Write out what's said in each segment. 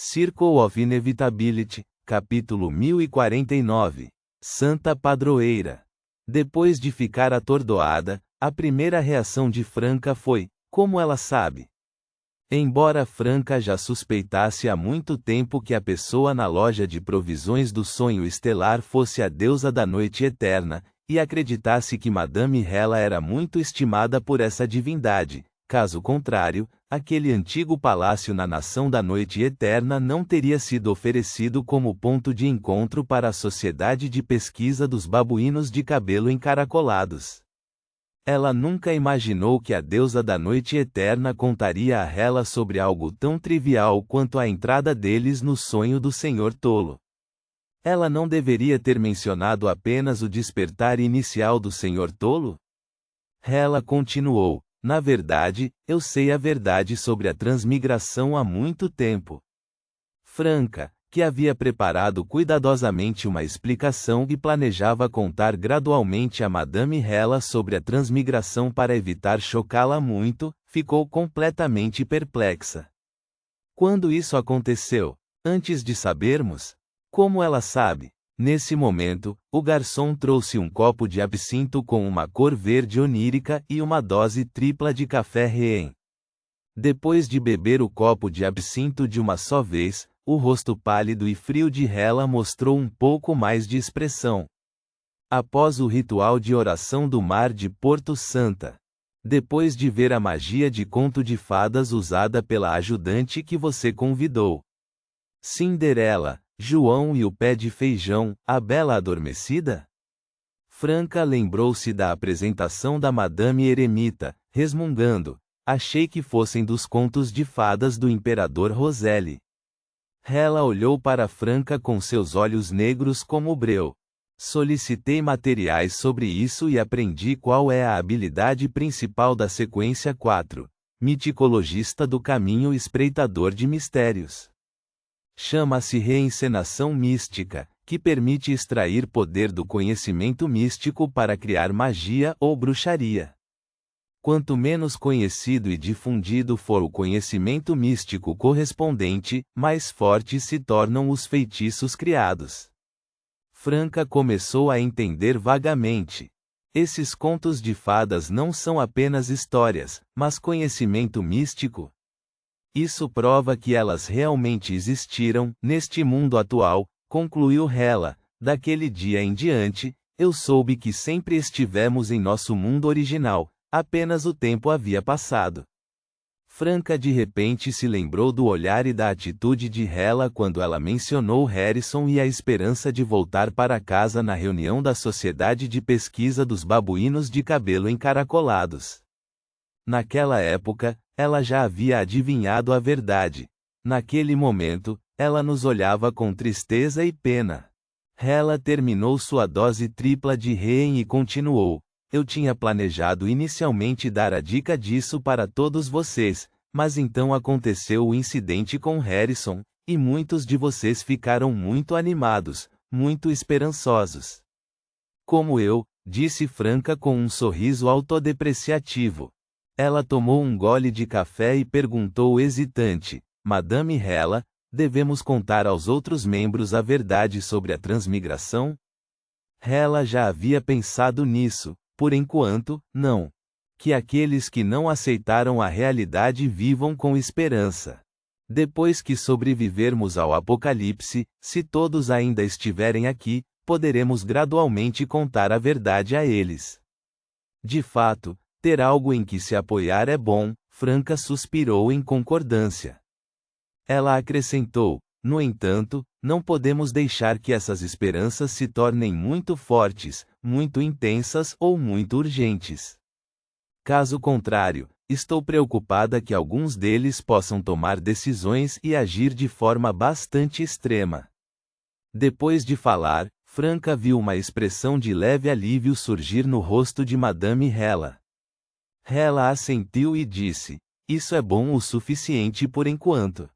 Circle of Inevitability, capítulo 1049. Santa Padroeira. Depois de ficar atordoada, a primeira reação de Franca foi: como ela sabe? Embora Franca já suspeitasse há muito tempo que a pessoa na loja de provisões do sonho estelar fosse a deusa da noite eterna, e acreditasse que Madame Hela era muito estimada por essa divindade, caso contrário, aquele antigo palácio na Nação da Noite Eterna não teria sido oferecido como ponto de encontro para a Sociedade de Pesquisa dos Babuínos de Cabelo Encaracolados. Ela nunca imaginou que a deusa da Noite Eterna contaria a Hela sobre algo tão trivial quanto a entrada deles no sonho do Senhor Tolo. Ela não deveria ter mencionado apenas o despertar inicial do Senhor Tolo? Hela continuou: na verdade, eu sei a verdade sobre a transmigração há muito tempo. Franca, que havia preparado cuidadosamente uma explicação e planejava contar gradualmente a Madame Hela sobre a transmigração para evitar chocá-la muito, ficou completamente perplexa. Quando isso aconteceu? Antes de sabermos? Como ela sabe? Nesse momento, o garçom trouxe um copo de absinto com uma cor verde onírica e uma dose tripla de café Reem. Depois de beber o copo de absinto de uma só vez, o rosto pálido e frio de Hela mostrou um pouco mais de expressão. Após o ritual de oração do mar de Porto Santa. Depois de ver a magia de conto de fadas usada pela ajudante que você convidou. Cinderela, João e o pé de feijão, a bela adormecida? Franca lembrou-se da apresentação da Madame Eremita, resmungando: achei que fossem dos contos de fadas do Imperador Roseli. Hela olhou para Franca com seus olhos negros como breu. Solicitei materiais sobre isso e aprendi qual é a habilidade principal da sequência 4. Miticologista do caminho espreitador de mistérios. Chama-se reencenação mística, que permite extrair poder do conhecimento místico para criar magia ou bruxaria. Quanto menos conhecido e difundido for o conhecimento místico correspondente, mais fortes se tornam os feitiços criados. Franca começou a entender vagamente. Esses contos de fadas não são apenas histórias, mas conhecimento místico. Isso prova que elas realmente existiram, neste mundo atual, concluiu Hela. Daquele dia em diante, eu soube que sempre estivemos em nosso mundo original, apenas o tempo havia passado. Franca de repente se lembrou do olhar e da atitude de Hela quando ela mencionou Harrison e a esperança de voltar para casa na reunião da Sociedade de Pesquisa dos Babuínos de Cabelo Encaracolados. Naquela época, ela já havia adivinhado a verdade. Naquele momento, ela nos olhava com tristeza e pena. Hela terminou sua dose tripla de Reem e continuou: eu tinha planejado inicialmente dar a dica disso para todos vocês, mas então aconteceu o incidente com Harrison, e muitos de vocês ficaram muito animados, muito esperançosos. Como eu, disse Franca com um sorriso autodepreciativo. Ela tomou um gole de café e perguntou hesitante: Madame Hela, devemos contar aos outros membros a verdade sobre a transmigração? Hela já havia pensado nisso. Por enquanto, não. Que aqueles que não aceitaram a realidade vivam com esperança. Depois que sobrevivermos ao apocalipse, se todos ainda estiverem aqui, poderemos gradualmente contar a verdade a eles. De fato, ter algo em que se apoiar é bom, Franca suspirou em concordância. Ela acrescentou: no entanto, não podemos deixar que essas esperanças se tornem muito fortes, muito intensas ou muito urgentes. Caso contrário, estou preocupada que alguns deles possam tomar decisões e agir de forma bastante extrema. Depois de falar, Franca viu uma expressão de leve alívio surgir no rosto de Madame Hela. Hela assentiu e disse: isso é bom o suficiente por enquanto.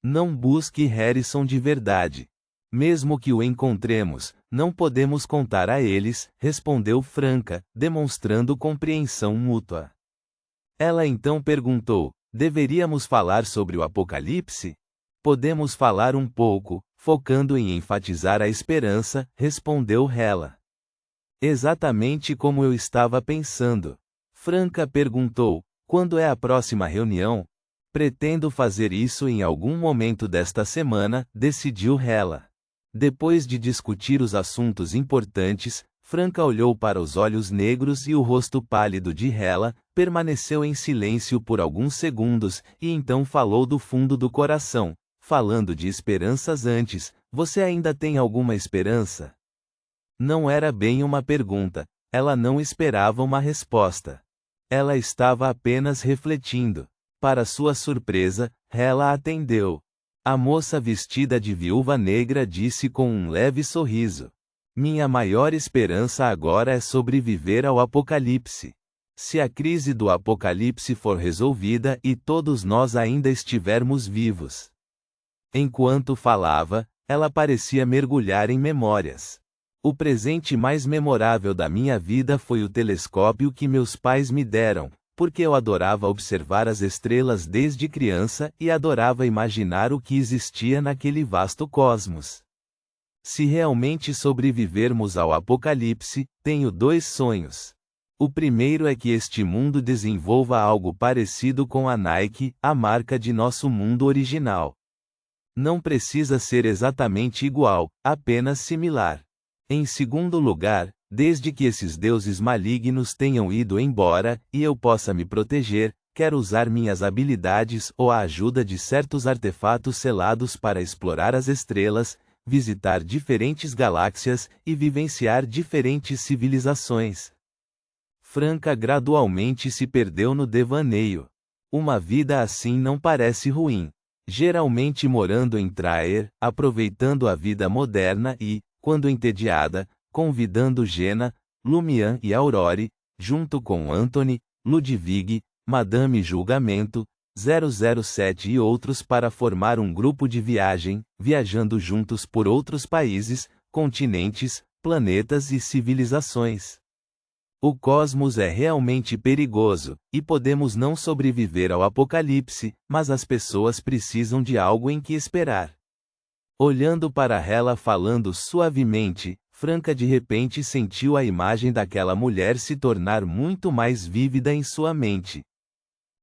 Não busque Harrison de verdade. Mesmo que o encontremos, não podemos contar a eles, respondeu Franca, demonstrando compreensão mútua. Ela então perguntou: deveríamos falar sobre o apocalipse? Podemos falar um pouco, focando em enfatizar a esperança, respondeu Hela. Exatamente como eu estava pensando. Franca perguntou, quando é a próxima reunião? Pretendo fazer isso em algum momento desta semana, decidiu Hela. Depois de discutir os assuntos importantes, Franca olhou para os olhos negros e o rosto pálido de Hela, permaneceu em silêncio por alguns segundos, e então falou do fundo do coração, falando de esperanças antes. Você ainda tem alguma esperança? Não era bem uma pergunta, ela não esperava uma resposta. Ela estava apenas refletindo. Para sua surpresa, Hela atendeu. A moça vestida de viúva negra disse com um leve sorriso: minha maior esperança agora é sobreviver ao apocalipse. Se a crise do apocalipse for resolvida e todos nós ainda estivermos vivos. Enquanto falava, ela parecia mergulhar em memórias. O presente mais memorável da minha vida foi o telescópio que meus pais me deram, porque eu adorava observar as estrelas desde criança e adorava imaginar o que existia naquele vasto cosmos. Se realmente sobrevivermos ao apocalipse, tenho 2 sonhos. O primeiro é que este mundo desenvolva algo parecido com a Nike, a marca de nosso mundo original. Não precisa ser exatamente igual, apenas similar. Em segundo lugar, desde que esses deuses malignos tenham ido embora, e eu possa me proteger, quero usar minhas habilidades ou a ajuda de certos artefatos selados para explorar as estrelas, visitar diferentes galáxias e vivenciar diferentes civilizações. Franca gradualmente se perdeu no devaneio. Uma vida assim não parece ruim. Geralmente morando em Traer, aproveitando a vida moderna e, quando entediada, convidando Jena, Lumian e Aurore, junto com Anthony, Ludwig, Madame Julgamento, 007 e outros para formar um grupo de viagem, viajando juntos por outros países, continentes, planetas e civilizações. O cosmos é realmente perigoso, e podemos não sobreviver ao apocalipse, mas as pessoas precisam de algo em que esperar. Olhando para Hela falando suavemente, Franca de repente sentiu a imagem daquela mulher se tornar muito mais vívida em sua mente.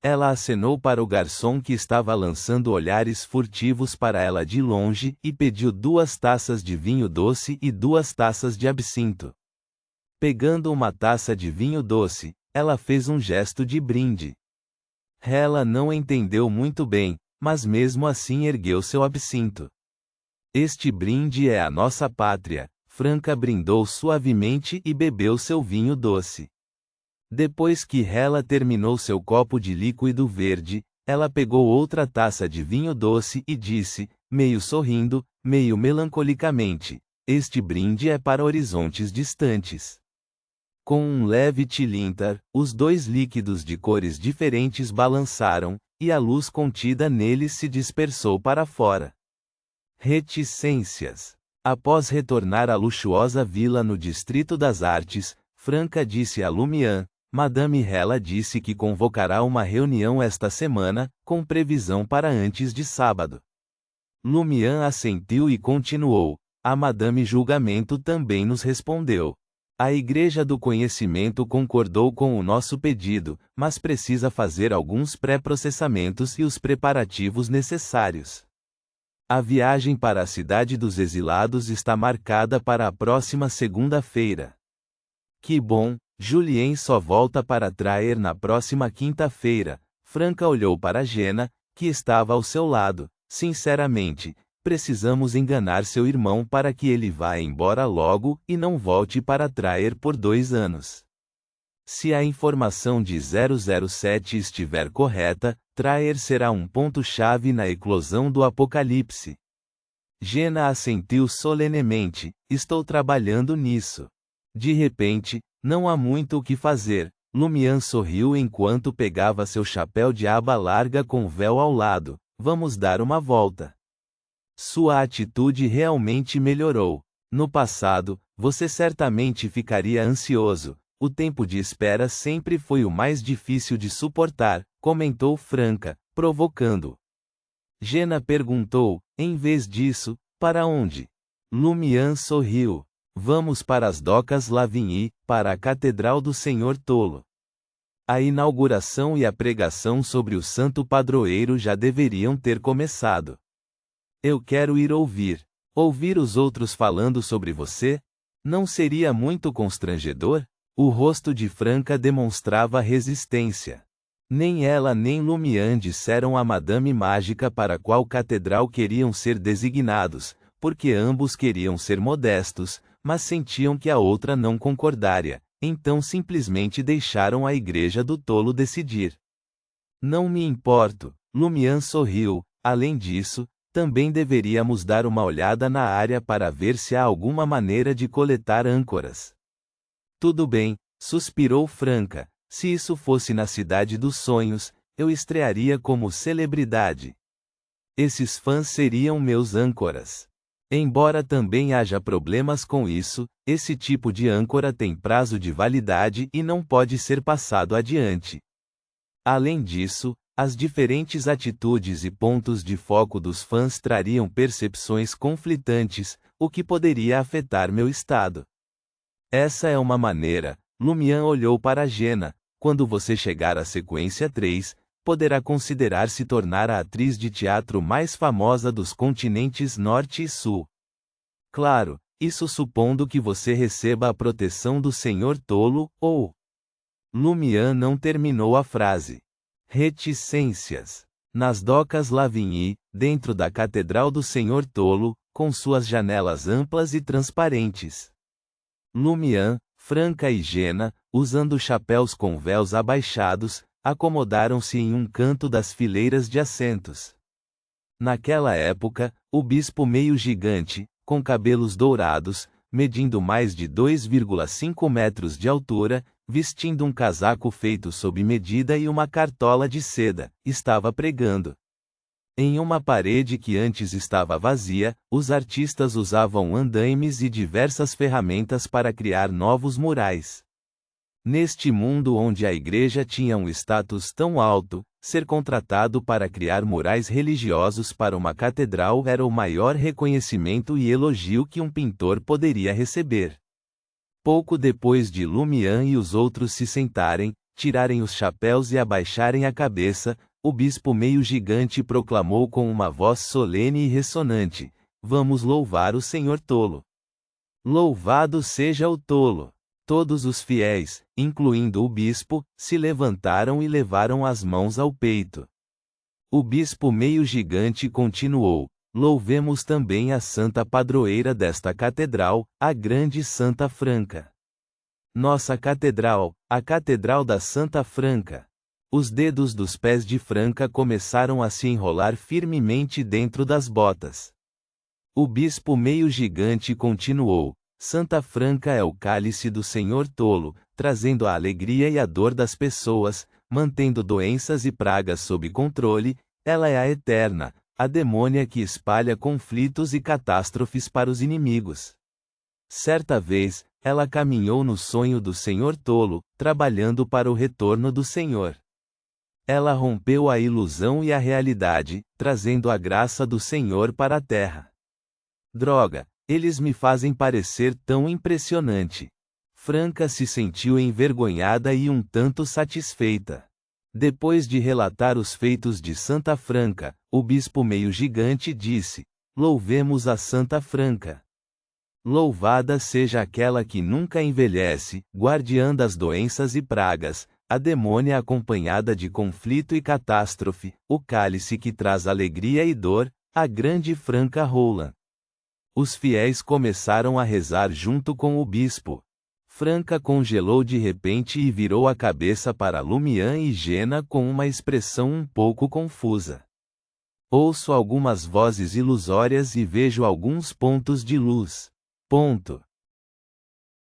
Ela acenou para o garçom que estava lançando olhares furtivos para ela de longe e pediu 2 taças de vinho doce e 2 taças de absinto. Pegando uma taça de vinho doce, ela fez um gesto de brinde. Hela não entendeu muito bem, mas mesmo assim ergueu seu absinto. Este brinde é a nossa pátria. Franca brindou suavemente e bebeu seu vinho doce. Depois que Hela terminou seu copo de líquido verde, ela pegou outra taça de vinho doce e disse, meio sorrindo, meio melancolicamente: este brinde é para horizontes distantes. Com um leve tilintar, os 2 líquidos de cores diferentes balançaram, e a luz contida neles se dispersou para fora. Reticências. Após retornar à luxuosa vila no Distrito das Artes, Franca disse a Lumian, Madame Hela disse que convocará uma reunião esta semana, com previsão para antes de sábado. Lumian assentiu e continuou, a Madame Julgamento também nos respondeu. A Igreja do Conhecimento concordou com o nosso pedido, mas precisa fazer alguns pré-processamentos e os preparativos necessários. A viagem para a Cidade dos Exilados está marcada para a próxima segunda-feira. Que bom, Julien só volta para Traer na próxima quinta-feira. Franca olhou para Jena, que estava ao seu lado. Sinceramente, precisamos enganar seu irmão para que ele vá embora logo e não volte para Traer por 2 anos. Se a informação de 007 estiver correta, Traer será um ponto-chave na eclosão do apocalipse. Jena assentiu solenemente, estou trabalhando nisso. De repente, não há muito o que fazer. Lumian sorriu enquanto pegava seu chapéu de aba larga com véu ao lado. Vamos dar uma volta. Sua atitude realmente melhorou. No passado, você certamente ficaria ansioso. O tempo de espera sempre foi o mais difícil de suportar, comentou Franca, provocando. Gena perguntou, em vez disso, para onde? Lumian sorriu. Vamos para as docas Lavigny, para a Catedral do Senhor Tolo. A inauguração e a pregação sobre o santo padroeiro já deveriam ter começado. Eu quero ir ouvir. Ouvir os outros falando sobre você? Não seria muito constrangedor? O rosto de Franca demonstrava resistência. Nem ela nem Lumian disseram a Madame Mágica para qual catedral queriam ser designados, porque ambos queriam ser modestos, mas sentiam que a outra não concordaria, então simplesmente deixaram a Igreja do Tolo decidir. Não me importo, Lumian sorriu. Além disso, também deveríamos dar uma olhada na área para ver se há alguma maneira de coletar âncoras. Tudo bem, suspirou Franca. Se isso fosse na Cidade dos Sonhos, eu estrearia como celebridade. Esses fãs seriam meus âncoras. Embora também haja problemas com isso, esse tipo de âncora tem prazo de validade e não pode ser passado adiante. Além disso, as diferentes atitudes e pontos de foco dos fãs trariam percepções conflitantes, o que poderia afetar meu estado. Essa é uma maneira. Lumian olhou para Gena. Quando você chegar à sequência 3, poderá considerar se tornar a atriz de teatro mais famosa dos continentes Norte e Sul. Claro, isso supondo que você receba a proteção do Senhor Tolo, ou... Lumian não terminou a frase. Reticências. Nas docas Lavigny, dentro da Catedral do Senhor Tolo, com suas janelas amplas e transparentes. Lumian, Franca e Gena, usando chapéus com véus abaixados, acomodaram-se em um canto das fileiras de assentos. Naquela época, o bispo meio gigante, com cabelos dourados, medindo mais de 2,5 metros de altura, vestindo um casaco feito sob medida e uma cartola de seda, estava pregando. Em uma parede que antes estava vazia, os artistas usavam andaimes e diversas ferramentas para criar novos murais. Neste mundo onde a igreja tinha um status tão alto, ser contratado para criar murais religiosos para uma catedral era o maior reconhecimento e elogio que um pintor poderia receber. Pouco depois de Lumian e os outros se sentarem, tirarem os chapéus e abaixarem a cabeça, o bispo meio gigante proclamou com uma voz solene e ressonante: Vamos louvar o Senhor Tolo. Louvado seja o Tolo! Todos os fiéis, incluindo o bispo, se levantaram e levaram as mãos ao peito. O bispo meio gigante continuou: Louvemos também a santa padroeira desta catedral, a grande Santa Franca. Nossa catedral, a Catedral da Santa Franca. Os dedos dos pés de Franca começaram a se enrolar firmemente dentro das botas. O bispo meio gigante continuou: Santa Franca é o cálice do Senhor Tolo, trazendo a alegria e a dor das pessoas, mantendo doenças e pragas sob controle. Ela é a eterna, a demônia que espalha conflitos e catástrofes para os inimigos. Certa vez, ela caminhou no sonho do Senhor Tolo, trabalhando para o retorno do Senhor. Ela rompeu a ilusão e a realidade, trazendo a graça do Senhor para a terra. Droga, eles me fazem parecer tão impressionante. Franca se sentiu envergonhada e um tanto satisfeita. Depois de relatar os feitos de Santa Franca, o bispo meio gigante disse: Louvemos a Santa Franca. Louvada seja aquela que nunca envelhece, guardiã das doenças e pragas, a demônia acompanhada de conflito e catástrofe, o cálice que traz alegria e dor, a grande Franca Roland. Os fiéis começaram a rezar junto com o bispo. Franca congelou de repente e virou a cabeça para Lumian e Gena com uma expressão um pouco confusa. Ouço algumas vozes ilusórias e vejo alguns pontos de luz. Ponto.